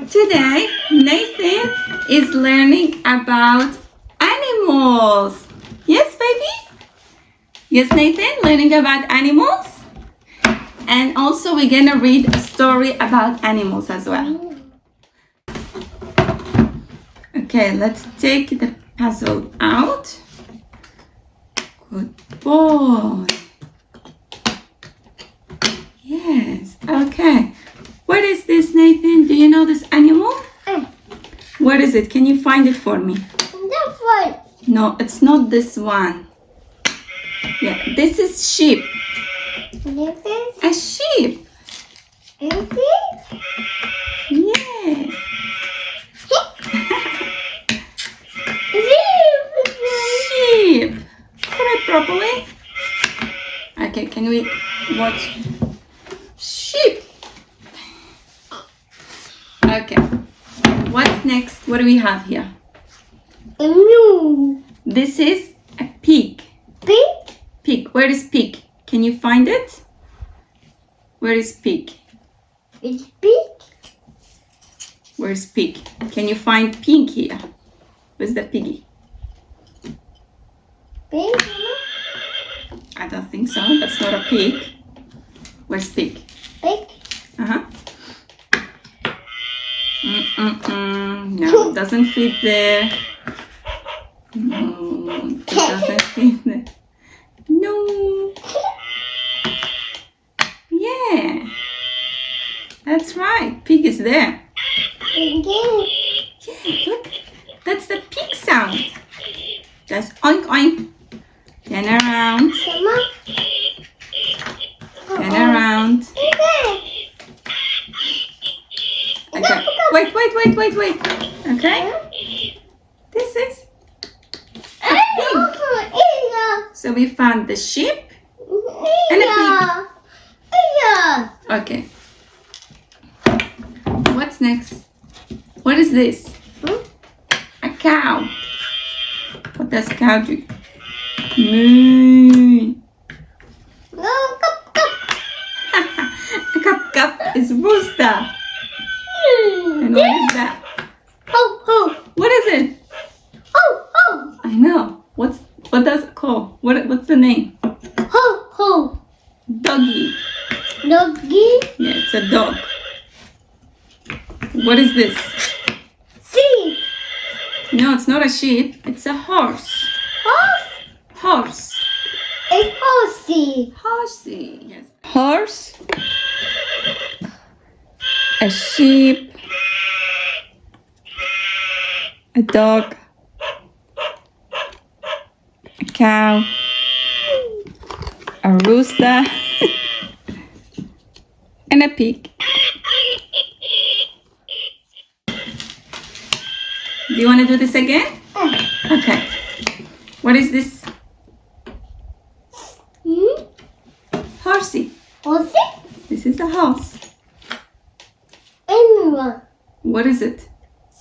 Today, Nathan is learning about animals. Yes, baby? Yes, Nathan, learning about animals? And also we're gonna read a story about animals as well. Okay, let's take the puzzle out. Good boy. Yes, okay. What is this, Nathan? Do you know this animal? What is it? Can you find it for me? This one. No, it's not this one. Yeah, this is sheep. This is A sheep. Yeah. Sheep. Put it properly. Okay, can we watch? Sheep. Okay. What's next? What do we have here? No. This is a pig. Pig? Pig. Where is pig? Can you find it? Where is pig? It's pig. Where is pig? Can you find pig here? Where's the piggy? Pig? I don't think so. That's not a pig. Where's pig? Pig? Uh-huh. No, it doesn't fit there. No, it doesn't fit there. No. Yeah. That's right. Pig is there. Pig. Yeah, look. That's the pig sound. That's oink oink. Turn around. Mama. Turn around. Okay. Wait. Okay. This is a pig. So we found the sheep and a pig. Okay. What's next? What is this? A cow. What does a cow do? Moo. A cup is rooster. And what is that? What is it? I know. What does it call? What's the name? Doggy. Doggy. Yeah, it's a dog. What is this? Sheep. No, it's not a sheep. It's a horse. Horse. A horsey. Horsey. Yes. Horse. A sheep. A dog. A cow. A rooster. And a pig. Do you want to do this again? Okay. What is this? Horsey. Horsey? This is a horse. Anyone. What is it?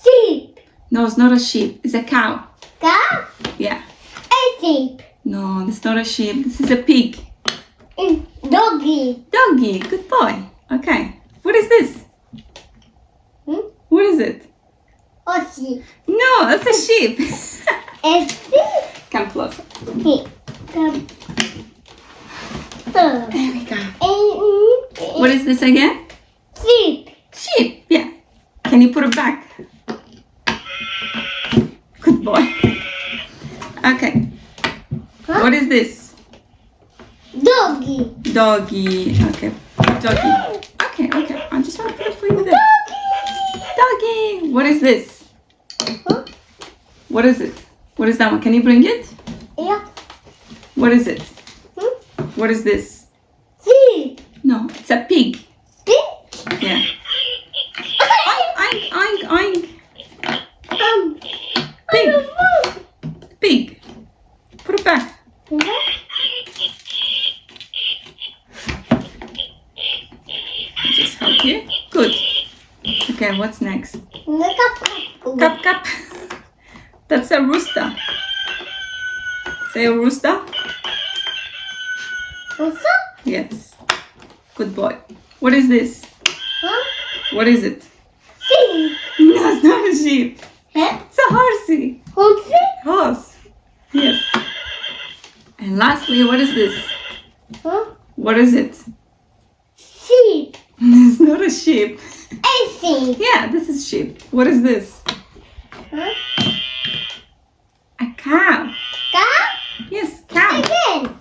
Sheep. No, it's not a sheep. It's a cow. Cow? Yeah. A sheep. No, it's not a sheep. This is a pig. And doggy. Doggy. Good boy. Okay. What is this? What is it? Horsey. No, that's a sheep. A sheep. Come closer. Come. There we go. What is this again? Sheep. Sheep. Yeah. Can you put it back? Good boy. Okay. What is this? Doggy. Doggy. Okay. Doggy. Okay. I just want to put it for you there. Doggy. What is this? What is it? What is that one? Can you bring it? Yeah. What is it? What is this? Sheep. No, it's a pig. Pig. Yeah. Oink. Pig. Pig. Put it back. Just help you. Good. Okay, what's next? Cup. That's a rooster. Say a rooster. Rooster? Yes. Good boy. What is this? Huh? What is it? Sheep. sheep. Huh? It's a horsey. Horse? Horse. Yes. And lastly, what is this? Huh? What is it? Sheep. It's not a sheep. A sheep. Yeah, this is sheep. What is this? Huh? A cow. Cow? Yes, cow. Again.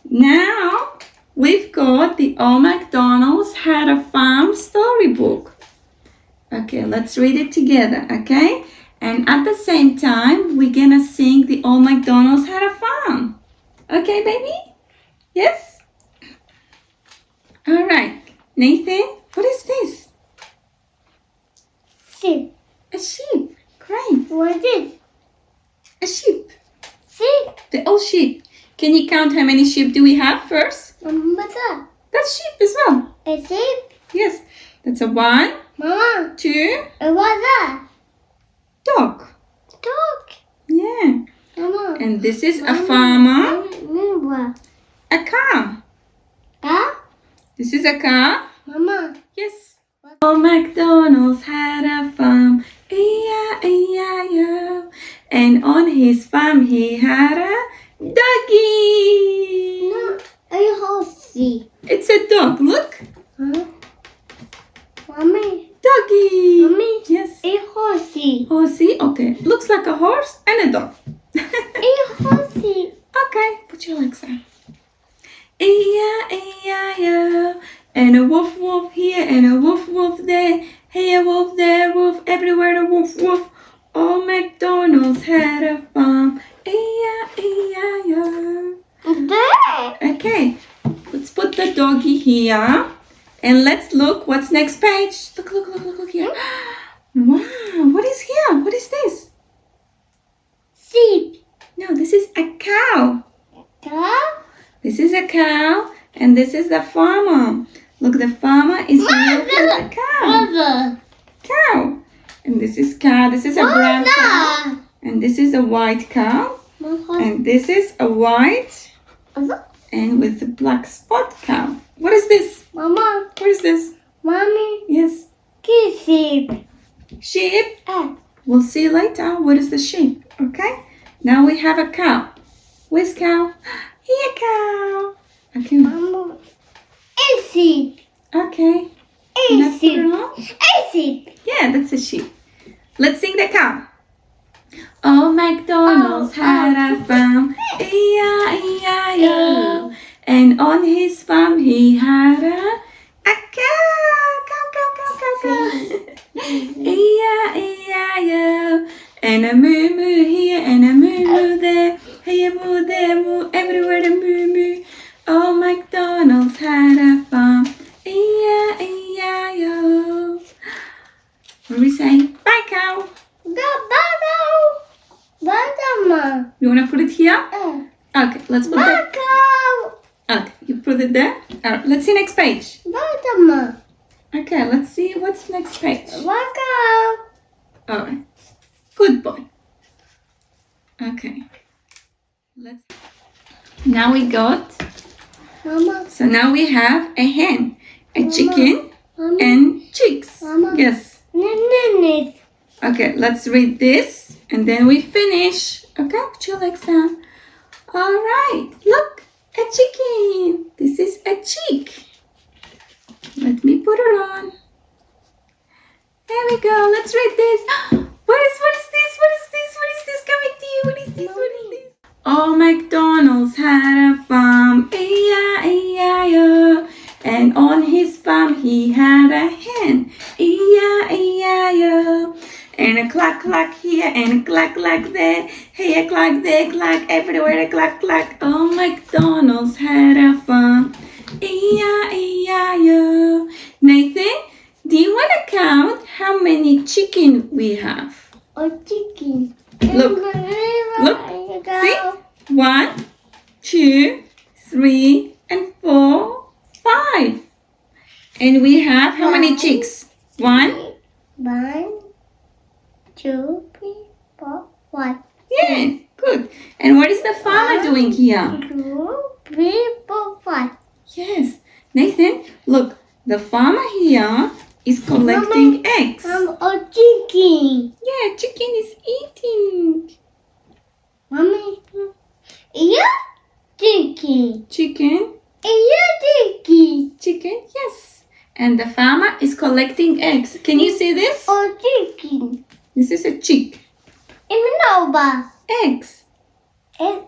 Now we've got the Old MacDonald's Had a Farm storybook. Okay, let's read it together, okay? And at the same time, we're gonna sing the Old MacDonald's Had a Farm. Okay, baby? Yes? All right. Nathan, what is this? Sheep. A sheep. Great. What is this? A sheep. Sheep. The old sheep. Can you count how many sheep do we have first? What's that? That's sheep as well. A sheep? Yes. That's a 1, Mama. 2, What's that? dog. Dog. Yeah. Mama. And this is a farmer. Mama. A cow. Cow? This is a cow. Mama. Yes. Old MacDonald's had a farm, E-I-E-I-O. And on his farm he had a doggy. No. A horsey. It's a dog. Look. Huh? Mommy. Doggy. Mommy. Yes. A horsey. Horsey. Okay. Looks like a horse and a dog. A horsey. Okay. Put your legs out. E-I-E-I-O. And a woof woof here and a woof woof there. Hey, a wolf there, wolf everywhere, a woof woof. Old MacDonald's had a farm. E-I-E-I-O. There. Okay, let's put the doggy here. And let's look what's next page. Look, look, look, look, look here. Wow, what is here? What is this? Sheep. No, this is a cow. Cow. This is a cow. And this is the farmer. Look, the farmer is milking the cow. Mother. Cow. And this is cow. This is a brown cow. Mother. And this is a white cow. Mother. And this is a white and with a black spot cow. What is this? Mama. What is this? Mommy. Yes. Sheep. Sheep. Ah. We'll see later. What is the sheep? Okay. Now we have a cow. Where's cow? Here, cow. Okay. Mama. A sheep. Okay. A Can I put sheep. it on? A sheep. Yeah, that's a sheep. Let's sing the cow. Old MacDonald's had a farm, E-I-E-I-O. And on his farm he had a cow, cow, cow, cow, cow, cow. E-I-E-I-O. And a moo moo here and a moo moo there. Hey, a moo there, moo everywhere, a moo moo. Old MacDonald's had a farm, E-I-E-I-O. What do we say? Bye, cow. Mama. You want to put it here? Okay, let's put that. Cow. Okay, you put it there. All right, let's see next page. Mama. Okay, let's see what's next page. Cow. All right. Good boy. Okay. Let's. Now we got. Mama. So now we have a hen, a Mama. chicken, Mama. and chicks. Mama. Yes. Nanny. Okay, let's read this and then we finish. Okay, put your legs down. All right. Look, a chicken. This is a chick. Let me put it on. There we go. Let's read this. What is this? What is this coming to you? What is this? Old MacDonald's had a farm, E-I-E-I-O. And on his farm he had a hen, E-I-E-I-O. And a clack clack here and a clack clack there. Hey, a clack there, clack everywhere, a clack clack. Old MacDonald's had a farm, E-I-E-I-O. Nathan, do you want to count how many chicken we have? A chicken. Look. See? 1, 2, 3, and 4, 5. And we have how many chicks? 1. 1, 2, 3, 4, 5. Yeah, good. And what is the farmer doing here? 2, 3, 4, 5. Yes. Nathan, look, the farmer here is collecting eggs. A chicken. Yeah, chicken is eating. Mommy, yeah, chicken. Chicken, Yeah, chicken. chicken, yes. And the farmer is collecting eggs. Can you see this? A chicken. This is a chick. Nova. Eggs. Mommy,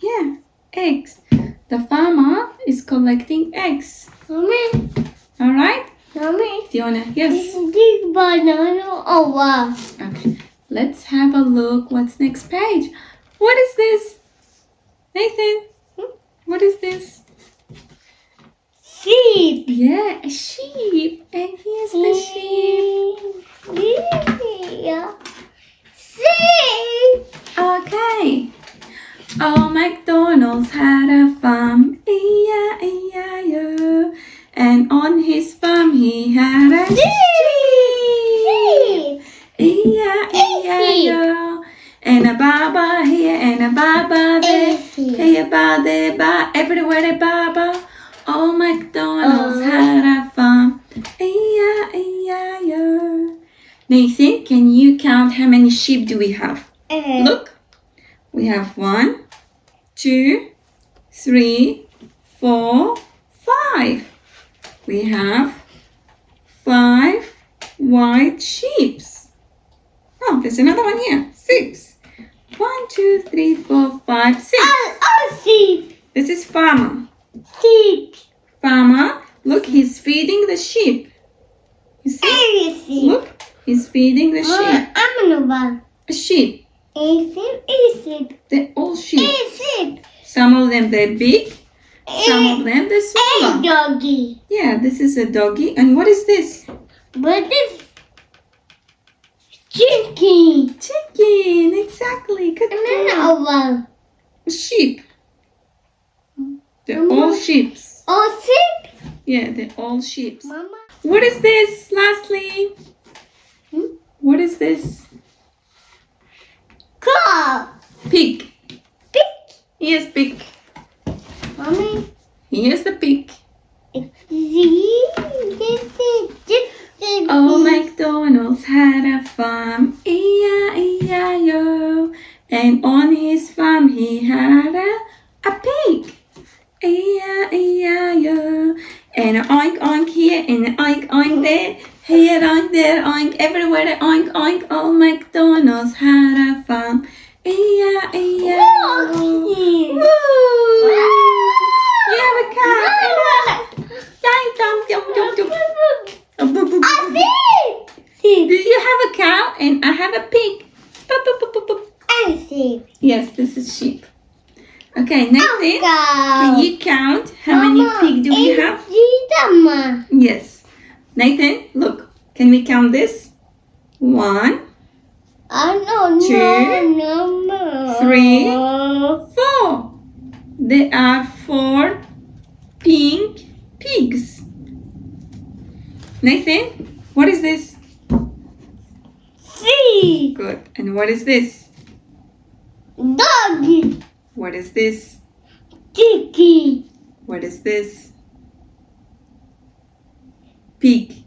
Yeah, eggs. The farmer is collecting eggs. All right? mommy, Fiona, yes. this banana over. Okay, let's have a look. What's next page? What is this? Nathan, what is this? Sheep. Yeah, a sheep. And here's the sheep. Yeah. Sheep. Okay. Oh, MacDonald's had a farm, E-I-E-I-O. And on his farm he had a sheep. E-I-E-I-O. And a baba here and a baba there. Hey, a ba there, ba, everywhere a baba. Oh, MacDonald's had a farm, E-I-E-I-O. Nathan, can you count how many sheep do we have? Look, we have 1, 2, 3, 4, 5. We have 5 white sheep. Oh, there's another one here. 6. 1, 2, 3, 4, 5, 6. Sheep. This is farmer. Sheep. Farmer, look, he's feeding the sheep. You see? Sheep. Look, he's feeding the sheep. I'm Nova. A sheep. Sheep. They're all sheep. Sheep. Some of them they're big. Some of them they're smaller. Doggy. Yeah, this is a doggy. And what is this? What is chicken? Chicken. Exactly. Good boy. Over. A sheep. They're all sheep. Oh, sheep. Yeah, they're all sheep. Mama. What is this? Lastly. What is this? Cow. Pig. Pig. Yes, pig. Mommy. Here's the pig. Oh, Oh, MacDonald's had a farm, E-I-E-I-O. And on his farm he had a pig, E-I-E-I-O. And an oink oink here and an oink oink there. Here oink, there oink, everywhere oink oink. Oh, MacDonald's had a farm, E-I-E-I-O. Woo! You have a cow. Do you have a cow? And I have a pig. Yes, this is sheep. Okay, Nathan, can you count how many pigs do we have? Yes. Nathan, look. Can we count this? 1, 3, 4. There are 4 pink pigs. Nathan, what is this? Good. And what is this? Doggy. What is this? Chicken. What is this? Pig.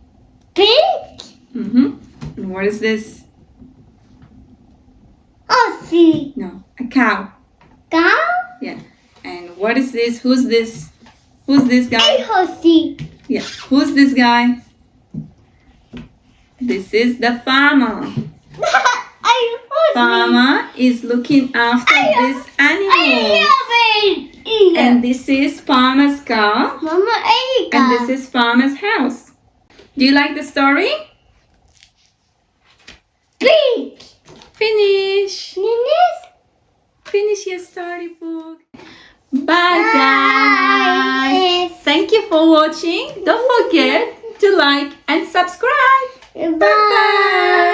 Pig. And what is this? Horsey. No, a cow. Cow. Yeah. And what is this? Who's this? Who's this A guy? horsey. Yeah. Who's this guy? This is the farmer. Farmer is looking after this animal. And this is farmer's car. Mama, And this is farmer's house. Do you like the story? pig. Finish. Finish your storybook. Bye guys. Thank you for watching. Don't forget to like and subscribe. Bye. Bye.